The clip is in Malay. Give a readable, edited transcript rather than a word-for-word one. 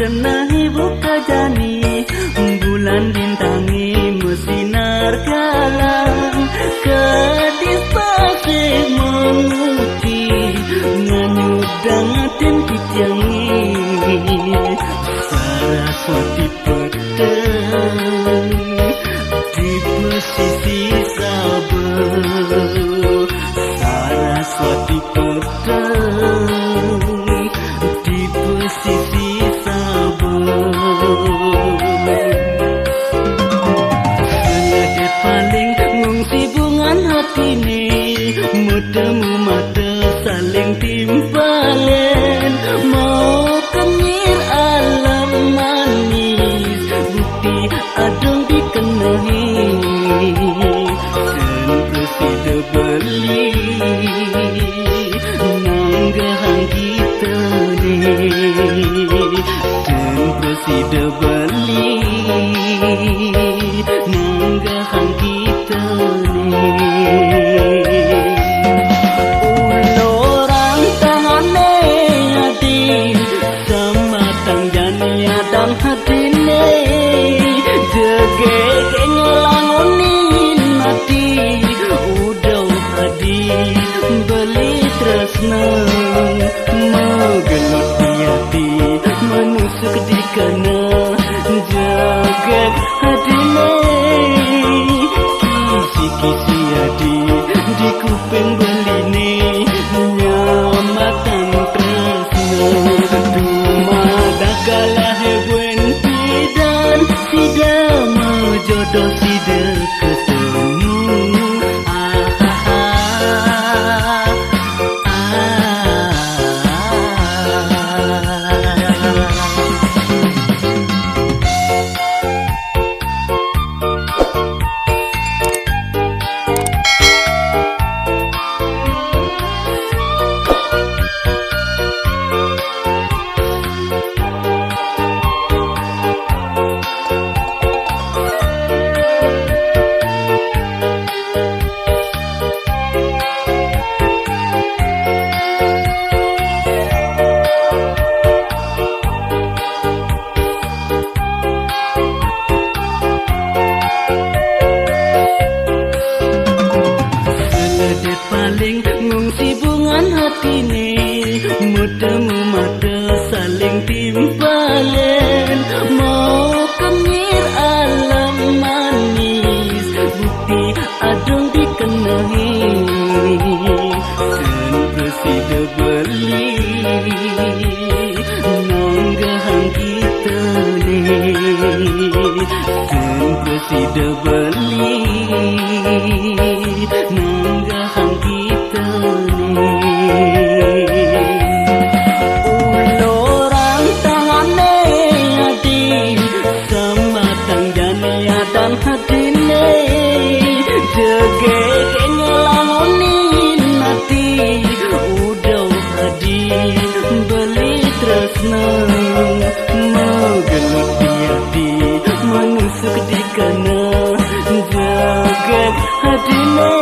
kenahi buka jani, bulan bintangi mesinar galang, gadis pasir mengukir nganyudang aten titiangi, Saraswati petang di pesisi Saba, Saraswati petang di pesisi Saba. Selede paling ngungsi bungan hati ni, mutemu mata saling timpalen, mau kemir alam manis, bukti adong dikenahi, dan presida beli nanggahang kita ni, dan presida beli nanggahang kita ni. Ulorang tangane adi, sematang jani adang hati ni, jegege ngelangunin hati, udau hadi beli tresna, megelut di hati menusuk di kana, jagat hati ni, kisi-kisi hadi di kuping beli ni, nyamatan tresna, dumadak kalah hebuen dan tidak menjodoh tidak ketemu. Paling ngungsi bungan hati ni, mutemu mata saling timpalen, mau kemir alam manis, bukti adong dikenahi, dan presida beli nanggahang kita ni, dan presida beli nanggahang kita ni. Ulorang tangane adi, sematang jani adang hati ni, jegege ngelangunin hati, udau hadi beli tresna, megelut di hati menusuk di kana, jagat hati ni.